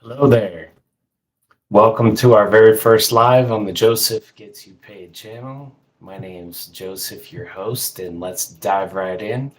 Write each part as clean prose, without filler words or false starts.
Hello there. Welcome to our very first live on the Joseph Gets You Paid channel. My name's Joseph, your host, and let's dive right in.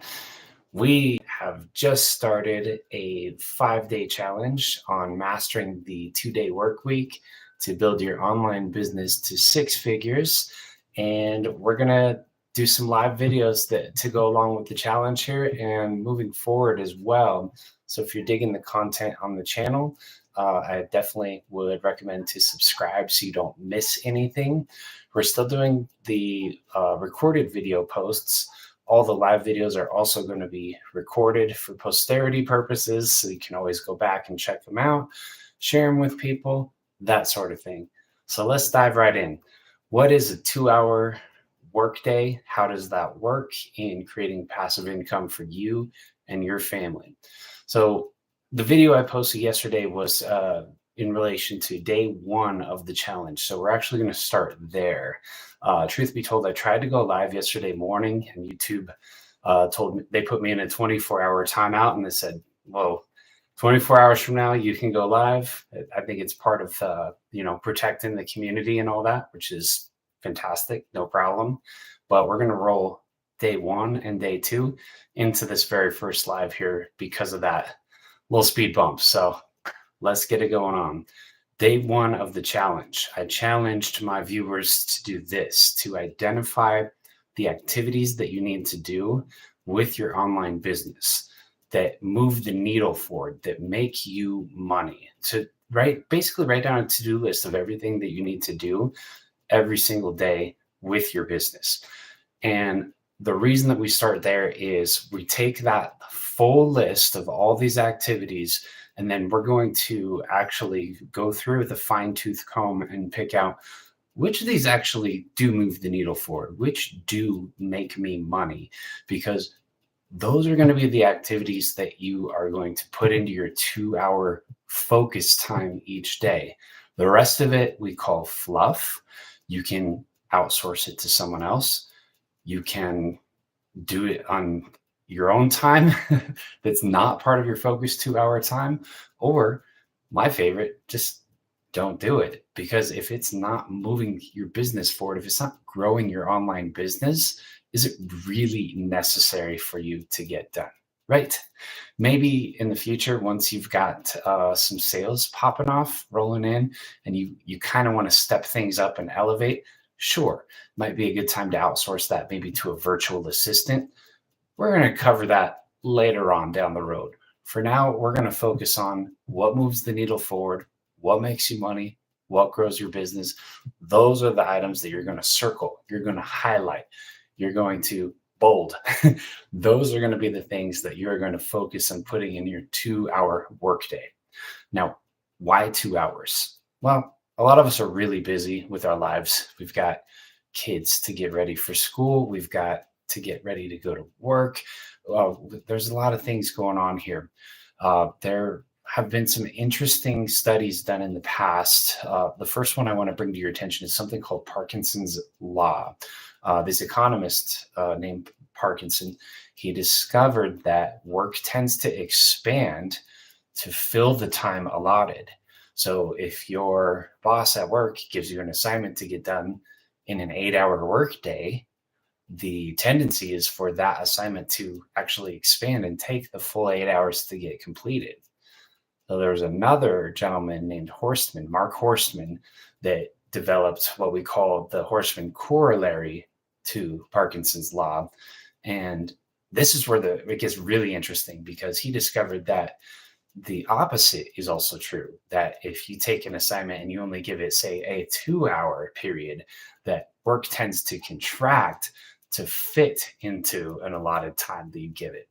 We have just started a 5-day challenge on mastering the 2-day work week to build your online business to 6 figures. And we're going to do some live videos to go along with the challenge here and moving forward as well. So if you're digging the content on the channel, I definitely would recommend to subscribe so you don't miss anything. We're still doing the recorded video posts. All the live videos are also going to be recorded for posterity purposes, so you can always go back and check them out, share them with people, that sort of thing. So let's dive right in. What is a 2-hour workday? How does that work in creating passive income for you and your family? So the video I posted yesterday was in relation to day 1 of the challenge. So we're actually going to start there. Truth be told, I tried to go live yesterday morning, and YouTube told me, they put me in a 24-hour timeout, and they said, "Whoa, 24 hours from now you can go live." I think it's part of protecting the community and all that, which is fantastic, no problem. But we're going to roll day 1 and day 2 into this very first live here because of that little speed bump. So let's get it going on. Day 1 of the challenge, I challenged my viewers to do this, to identify the activities that you need to do with your online business that move the needle forward, that make you money. To basically write down a to-do list of everything that you need to do every single day with your business. And the reason that we start there is we take that full list of all these activities, and then we're going to actually go through with a fine-tooth comb and pick out which of these actually do move the needle forward, which do make me money, because those are going to be the activities that you are going to put into your 2-hour focus time each day. The rest of it we call fluff. You can outsource it to someone else. You can do it on your own time that's not part of your focus 2-hour time. Or my favorite, just don't do it, because if it's not moving your business forward, if it's not growing your online business, is it really necessary for you to get done? Right? Maybe in the future, once you've got some sales popping off, rolling in, and you kind of want to step things up and elevate, sure, might be a good time to outsource that maybe to a virtual assistant. We're going to cover that later on down the road. For now, we're going to focus on what moves the needle forward, what makes you money, what grows your business. Those are the items that you're going to circle, you're going to highlight, you're going to bold. Those are going to be the things that you're going to focus on putting in your 2-hour workday. Now, why 2 hours? Well, a lot of us are really busy with our lives. We've got kids to get ready for school. We've got to get ready to go to work. There's a lot of things going on here. There have been some interesting studies done in the past. The first one I want to bring to your attention is something called Parkinson's law. This economist named Parkinson, he discovered that work tends to expand to fill the time allotted. So if your boss at work gives you an assignment to get done in an 8-hour workday, the tendency is for that assignment to actually expand and take the full 8 hours to get completed. So there was another gentleman named Horstman, Mark Horstman, that developed what we call the Horstman corollary to Parkinson's law. And this is where it gets really interesting, because he discovered that the opposite is also true, that if you take an assignment and you only give it, say, a 2-hour period, that work tends to contract to fit into an allotted time that you give it.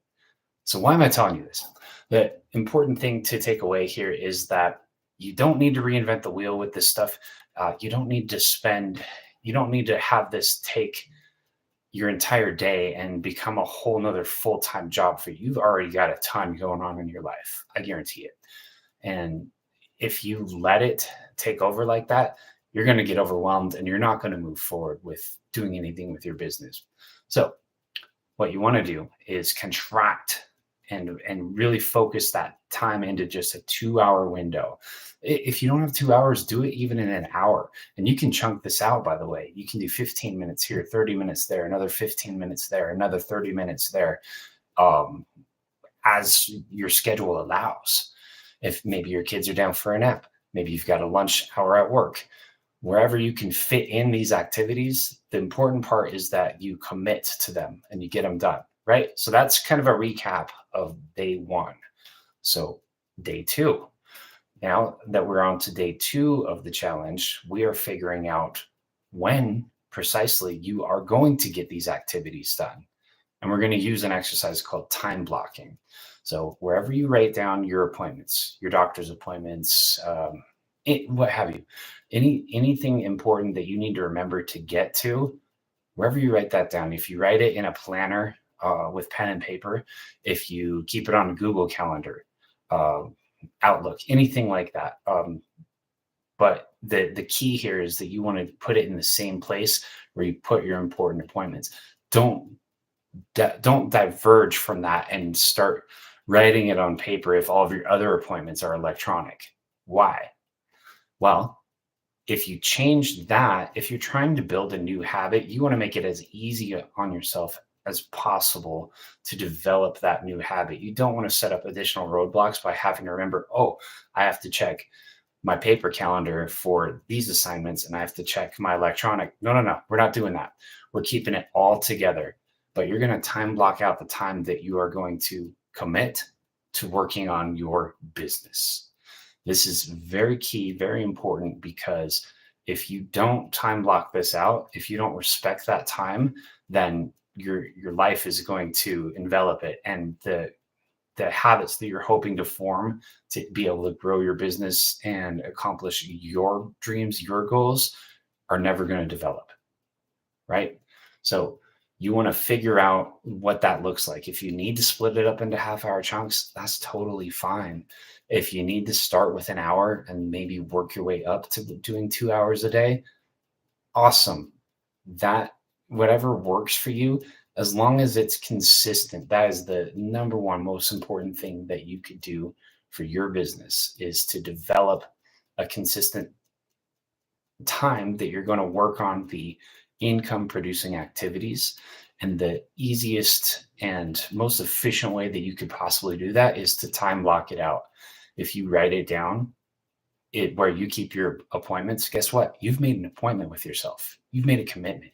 So why am I telling you this? The important thing to take away here is that you don't need to reinvent the wheel with this stuff. You don't need to have this take your entire day and become a whole nother full-time job for you. You've already got a ton going on in your life. I guarantee it. And if you let it take over like that, you're going to get overwhelmed and you're not going to move forward with doing anything with your business. So what you want to do is contract and really focus that time into just a 2-hour window. If you don't have 2 hours, do it even in an hour. And you can chunk this out, by the way. You can do 15 minutes here, 30 minutes there, another 15 minutes there, another 30 minutes there, as your schedule allows. If maybe your kids are down for a nap, maybe you've got a lunch hour at work, wherever you can fit in these activities, the important part is that you commit to them and you get them done, right? So that's kind of a recap of day one. So day two. Now that we're on to day two of the challenge, we are figuring out when precisely you are going to get these activities done. And we're going to use an exercise called time blocking. So wherever you write down your appointments, your doctor's appointments, what have you, anything important that you need to remember to get to, wherever you write that down, if you write it in a planner with pen and paper, if you keep it on a Google Calendar, Outlook, anything like that. But the key here is that you want to put it in the same place where you put your important appointments. Don't diverge from that and start writing it on paper if all of your other appointments are electronic. Why? Well, if you change that, if you're trying to build a new habit, you want to make it as easy on yourself as possible to develop that new habit. You don't want to set up additional roadblocks by having to remember, oh, I have to check my paper calendar for these assignments and I have to check my electronic. No, we're not doing that. We're keeping it all together. But you're going to time block out the time that you are going to commit to working on your business. This is very key, very important, because if you don't time block this out, if you don't respect that time, then your life is going to envelop it. And the habits that you're hoping to form to be able to grow your business and accomplish your dreams, your goals, are never going to develop, right? So you want to figure out what that looks like. If you need to split it up into half-hour chunks, that's totally fine. If you need to start with an hour and maybe work your way up to doing 2 hours a day, awesome. That whatever works for you, as long as it's consistent, that is the number one most important thing that you could do for your business, is to develop a consistent time that you're going to work on the income producing activities. And the easiest and most efficient way that you could possibly do that is to time block it out. If you write it down, where you keep your appointments, guess what? You've made an appointment with yourself. You've made a commitment.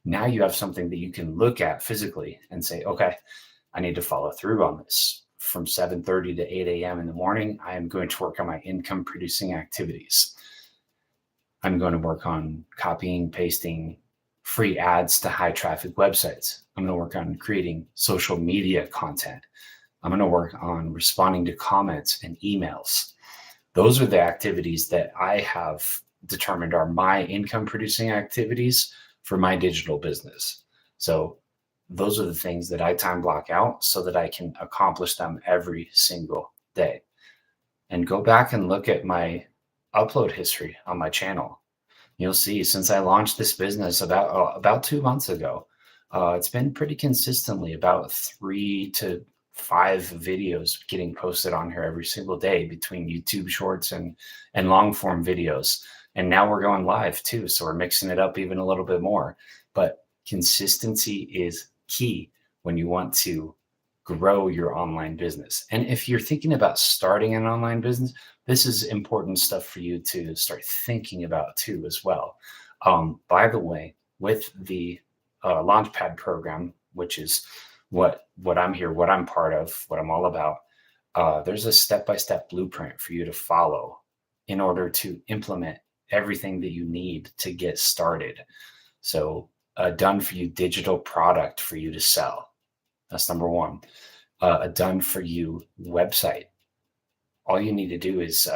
Now you have something that you can look at physically and say, okay, I need to follow through on this. From 7:30 to 8 a.m. in the morning, I am going to work on my income producing activities. I'm going to work on copying, pasting free ads to high traffic websites. I'm going to work on creating social media content. I'm going to work on responding to comments and emails. Those are the activities that I have determined are my income producing activities for my digital business. So those are the things that I time block out so that I can accomplish them every single day. And go back and look at my upload history on my channel. You'll see, since I launched this business about 2 months ago, it's been pretty consistently about 3 to 5 videos getting posted on here every single day, between YouTube shorts and long form videos. And now we're going live too, so we're mixing it up even a little bit more. But consistency is key when you want to grow your online business. And if you're thinking about starting an online business, this is important stuff for you to start thinking about too as well. By the way, with the Launchpad program, which is what I'm part of, what I'm all about, there's a step-by-step blueprint for you to follow in order to implement everything that you need to get started. So a done for you digital product for you to sell. That's number one. A done for you website. All you need to do is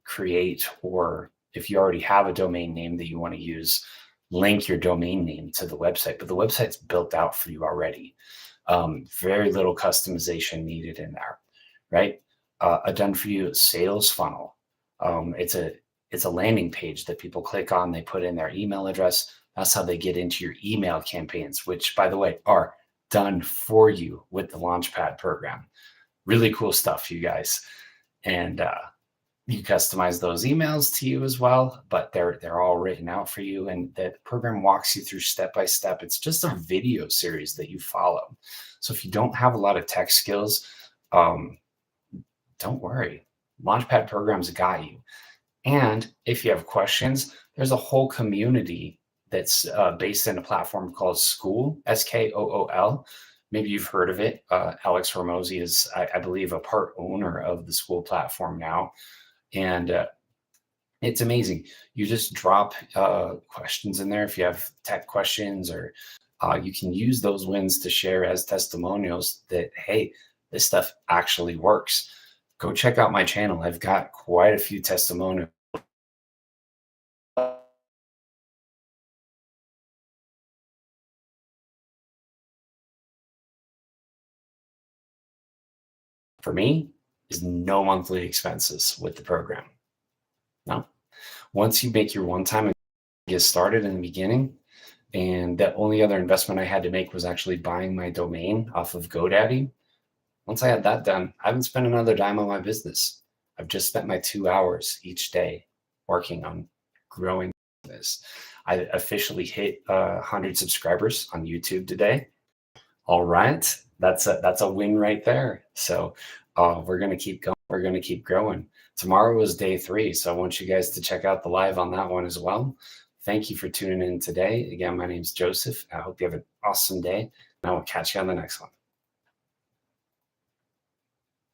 create, or if you already have a domain name that you want to use, link your domain name to the website. But the website's built out for you already. Very little customization needed in there, right? A done for you sales funnel. It's a landing page that people click on. They put in their email address. That's how they get into your email campaigns, which, by the way, are done for you with the Launchpad program. Really cool stuff, you guys. And you customize those emails to you as well, but they're all written out for you. And the program walks you through step by step. It's just a video series that you follow. So if you don't have a lot of tech skills, don't worry. Launchpad programs got you. And if you have questions, there's a whole community that's based in a platform called Skool, Skool. Maybe you've heard of it. Alex Hormozy is, I believe, a part owner of the Skool platform now. And it's amazing. You just drop questions in there if you have tech questions, or you can use those wins to share as testimonials that, hey, this stuff actually works. Go check out my channel. I've got quite a few testimonials. For me, is no monthly expenses with the program. No. Once you make your one-time and get started in the beginning, and the only other investment I had to make was actually buying my domain off of GoDaddy. Once I had that done, I haven't spent another dime on my business. I've just spent my 2 hours each day working on growing this. I officially hit 100 subscribers on YouTube today. All right, that's a win right there. So we're gonna keep going. We're gonna keep growing. Tomorrow is day 3, so I want you guys to check out the live on that one as well. Thank you for tuning in today. Again, my name is Joseph. I hope you have an awesome day, and I will catch you on the next one.